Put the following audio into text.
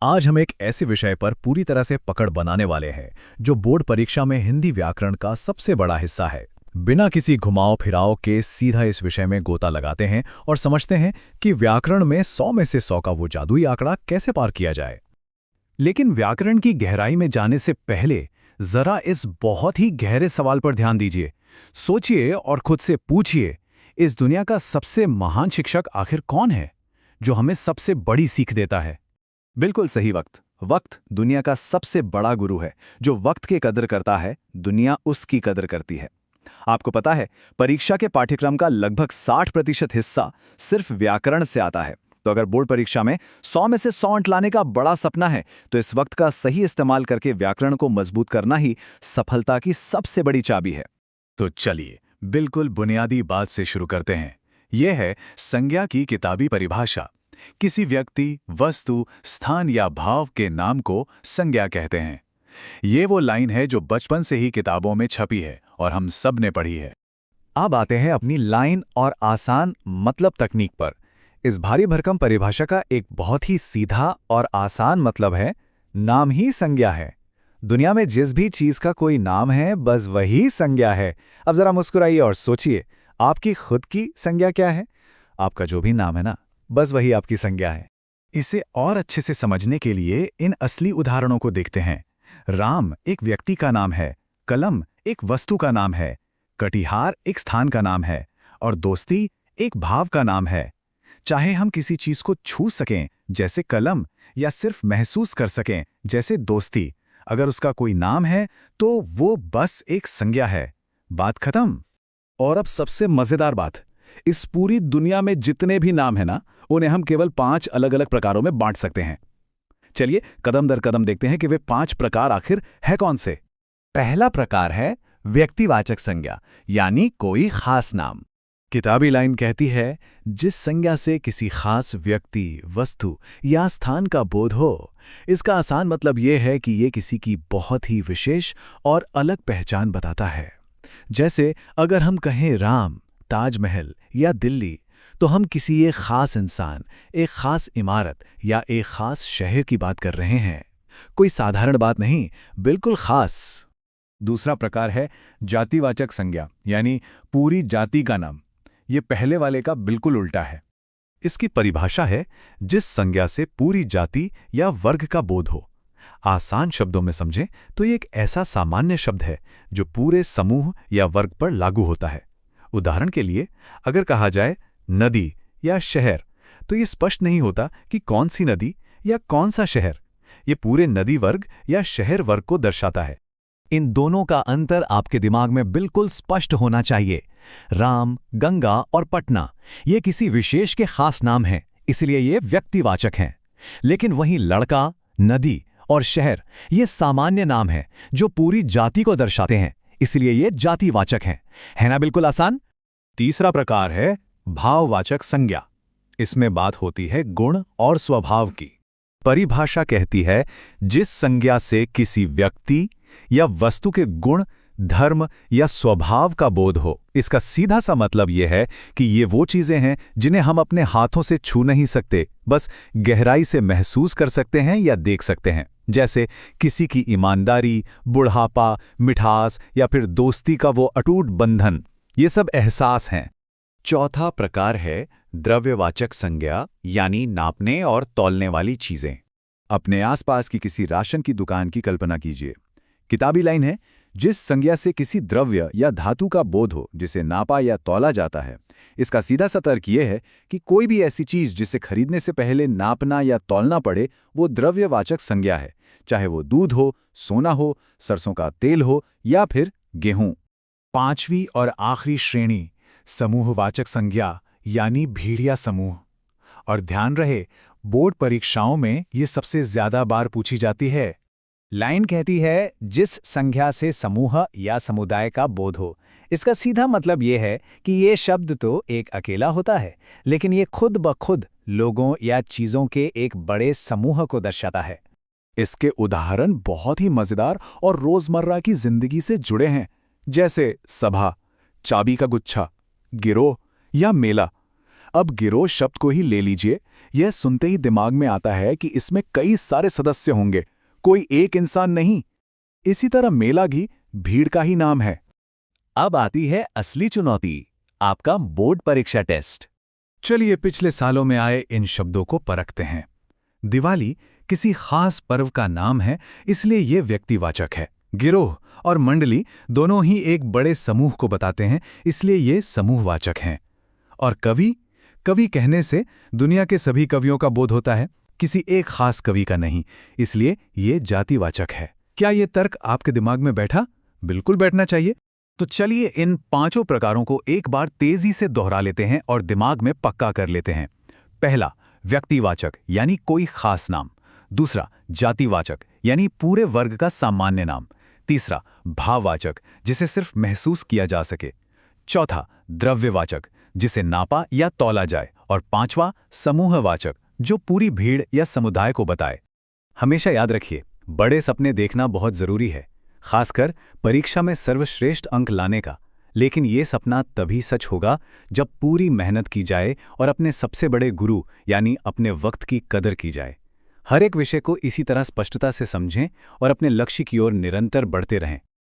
आज हम एक ऐसे विषय पर पूरी तरह से पकड़ बनाने वाले हैं जो बोर्ड परीक्षा में हिंदी व्याकरण का सबसे बड़ा हिस्सा है। बिना किसी घुमाव फिराव के सीधा इस विषय में गोता लगाते हैं और समझते हैं कि व्याकरण में 100 में से 100 का वो जादुई आंकड़ा कैसे पार किया जाए। लेकिन व्याकरण की गहराई में जाने से पहले जरा इस बहुत ही गहरे सवाल पर ध्यान दीजिए। सोचिए और खुद से पूछिए, इस दुनिया का सबसे महान शिक्षक आखिर कौन है, जो हमें सबसे बड़ी सीख देता है? बिल्कुल सही वक्त। वक्त दुनिया का सबसे बड़ा गुरु है। जो वक्त की कदर करता है, दुनिया उसकी कदर करती है। आपको पता है, परीक्षा के पाठ्यक्रम का लगभग 60% हिस्सा सिर्फ व्याकरण से आता है। तो अगर बोर्ड परीक्षा में 100 में से 100 अंक लाने का बड़ा सपना है, तो इस वक्त का सही इस्तेमाल करके व्याकरण को मजबूत करना ही सफलता की सबसे बड़ी चाबी है। तो चलिए बिल्कुल बुनियादी बात से शुरू करते हैं। यह है संज्ञा की किताबी परिभाषा। किसी व्यक्ति, वस्तु, स्थान या भाव के नाम को संज्ञा कहते हैं। ये वो लाइन है जो बचपन से ही किताबों में छपी है और हम सब ने पढ़ी है। अब आते हैं अपनी लाइन और आसान मतलब तकनीक पर। इस भारी भरकम परिभाषा का एक बहुत ही सीधा और आसान मतलब है, नाम ही संज्ञा है। दुनिया में जिस भी चीज का कोई नाम है, बस वही संज्ञा है। अब जरा मुस्कुराइए और सोचिए, आपकी खुद की संज्ञा क्या है? आपका जो भी नाम है ना, बस वही आपकी संज्ञा है। इसे और अच्छे से समझने के लिए इन असली उदाहरणों को देखते हैं। राम एक व्यक्ति का नाम है, कलम एक वस्तु का नाम है, कटिहार एक स्थान का नाम है और दोस्ती एक भाव का नाम है। चाहे हम किसी चीज को छू सकें जैसे कलम, या सिर्फ महसूस कर सकें जैसे दोस्ती, अगर उसका कोई नाम है तो वो बस एक संज्ञा है। बात खत्म। और अब सबसे मजेदार बात, इस पूरी दुनिया में जितने भी नाम है ना, उन्हें हम केवल 5 अलग अलग प्रकारों में बांट सकते हैं। चलिए कदम दर कदम देखते हैं कि वे 5 प्रकार आखिर है कौन से। पहला प्रकार है व्यक्तिवाचक संज्ञा, यानी कोई खास नाम। किताबी लाइन कहती है, जिस संज्ञा से किसी खास व्यक्ति, वस्तु या स्थान का बोध हो। इसका आसान मतलब यह है कि ये किसी की बहुत ही विशेष और अलग पहचान बताता है। जैसे अगर हम कहें राम, ताजमहल या दिल्ली, तो हम किसी एक खास इंसान, एक खास इमारत या एक खास शहर की बात कर रहे हैं। कोई साधारण बात नहीं, बिल्कुल खास। दूसरा प्रकार है जातिवाचक संज्ञा, यानी पूरी जाति का नाम। ये पहले वाले का बिल्कुल उल्टा है। इसकी परिभाषा है, जिस संज्ञा से पूरी जाति या वर्ग का बोध हो। आसान शब्दों में समझें तो ये एक ऐसा सामान्य शब्द है जो पूरे समूह या वर्ग पर लागू होता है। उदाहरण के लिए, अगर कहा जाए नदी या शहर, तो ये स्पष्ट नहीं होता कि कौन सी नदी या कौन सा शहर। ये पूरे नदी वर्ग या शहर वर्ग को दर्शाता है। इन दोनों का अंतर आपके दिमाग में बिल्कुल स्पष्ट होना चाहिए। राम, गंगा और पटना, ये किसी विशेष के खास नाम हैं, इसलिए ये व्यक्तिवाचक हैं। लेकिन वहीं लड़का, नदी और शहर, ये सामान्य नाम हैं जो पूरी जाति को दर्शाते हैं, इसलिए ये जातिवाचक हैं। है ना बिल्कुल आसान? तीसरा प्रकार है भाववाचक संज्ञा। इसमें बात होती है गुण और स्वभाव की। परिभाषा कहती है, जिस संज्ञा से किसी व्यक्ति या वस्तु के गुण, धर्म या स्वभाव का बोध हो। इसका सीधा सा मतलब यह है कि ये वो चीजें हैं जिन्हें हम अपने हाथों से छू नहीं सकते, बस गहराई से महसूस कर सकते हैं या देख सकते हैं। जैसे किसी की ईमानदारी, बुढ़ापा, मिठास या फिर दोस्ती का वो अटूट बंधन, ये सब एहसास हैं। चौथा प्रकार है द्रव्यवाचक संज्ञा, यानी नापने और तौलने वाली चीजें। अपने आसपास की किसी राशन की दुकान की कल्पना कीजिए। किताबी लाइन है, जिस संज्ञा से किसी द्रव्य या धातु का बोध हो जिसे नापा या तौला जाता है। इसका सीधा सा तर्क यह है कि कोई भी ऐसी चीज जिसे खरीदने से पहले नापना या तौलना पड़े, वो द्रव्यवाचक संज्ञा है। चाहे वो दूध हो, सोना हो, सरसों का तेल हो या फिर गेहूं। पांचवी और आखिरी श्रेणी समूहवाचक संज्ञा, यानी भेड़िया समूह। और ध्यान रहे, बोर्ड परीक्षाओं में ये सबसे ज्यादा बार पूछी जाती है। लाइन कहती है, जिस संज्ञा से समूह या समुदाय का बोध हो। इसका सीधा मतलब ये है कि ये शब्द तो एक अकेला होता है, लेकिन ये खुद ब खुद लोगों या चीजों के एक बड़े समूह को दर्शाता है। इसके उदाहरण बहुत ही मजेदार और रोजमर्रा की जिंदगी से जुड़े हैं, जैसे सभा, चाबी का गुच्छा, गिरोह या मेला। अब गिरोह शब्द को ही ले लीजिए, यह सुनते ही दिमाग में आता है कि इसमें कई सारे सदस्य होंगे, कोई एक इंसान नहीं। इसी तरह मेला भी भीड़ का ही नाम है। अब आती है असली चुनौती, आपका बोर्ड परीक्षा टेस्ट। चलिए पिछले सालों में आए इन शब्दों को परखते हैं। दिवाली किसी खास पर्व का नाम है, इसलिए ये व्यक्तिवाचक है। गिरोह और मंडली दोनों ही एक बड़े समूह को बताते हैं, इसलिए ये समूहवाचक हैं। और कवि कहने से दुनिया के सभी कवियों का बोध होता है, किसी एक खास कवि का नहीं, इसलिए ये जातिवाचक है। क्या ये तर्क आपके दिमाग में बैठा? बिल्कुल बैठना चाहिए। तो चलिए इन पांचों प्रकारों को एक बार तेजी से दोहरा लेते हैं और दिमाग में पक्का कर लेते हैं। पहला, व्यक्तिवाचक यानी कोई खास नाम। दूसरा, जातिवाचक यानी पूरे वर्ग का सामान्य नाम। तीसरा, भाववाचक जिसे सिर्फ महसूस किया जा सके। चौथा, द्रव्यवाचक जिसे नापा या तौला जाए। और पांचवा, समूहवाचक जो पूरी भीड़ या समुदाय को बताए। हमेशा याद रखिए, बड़े सपने देखना बहुत जरूरी है, खासकर परीक्षा में सर्वश्रेष्ठ अंक लाने का। लेकिन ये सपना तभी सच होगा जब पूरी मेहनत की जाए और अपने सबसे बड़े गुरु यानी अपने वक्त की कदर की जाए। हर एक विषय को इसी तरह स्पष्टता से समझें और अपने लक्ष्य की ओर निरंतर बढ़ते रहें।